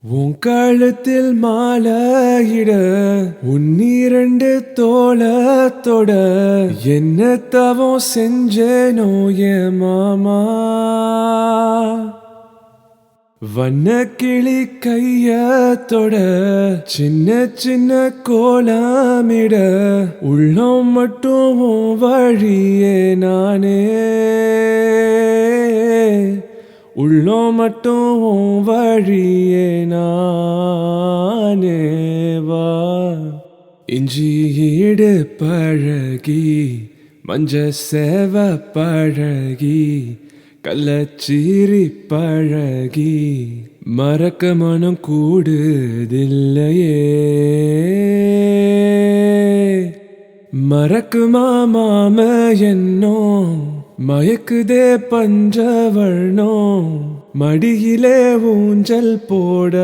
உன் கழுத்தில் மாலையிட உன்னிரண்டு தோளத்தோட என்ன தவம் செஞ்சேனோ என் மாமா. வண்ண கிளி கையத்தோட சின்ன சின்ன கோலமிட உள்ளம் மட்டும் உன் வழியே நானே, உள்ளம் மட்டும் உன் வழியே நானே வா. இஞ்சி ஈடு பழகி மஞ்ச சேவ பழகி கள்ளச்சீரி பழகி மறக்க மனம் கூடுதில்லையே. மறக்குமா மாம என்னோ மயக்குதே பஞ்சவர்ணோ மடியிலே ஊஞ்சல் போட.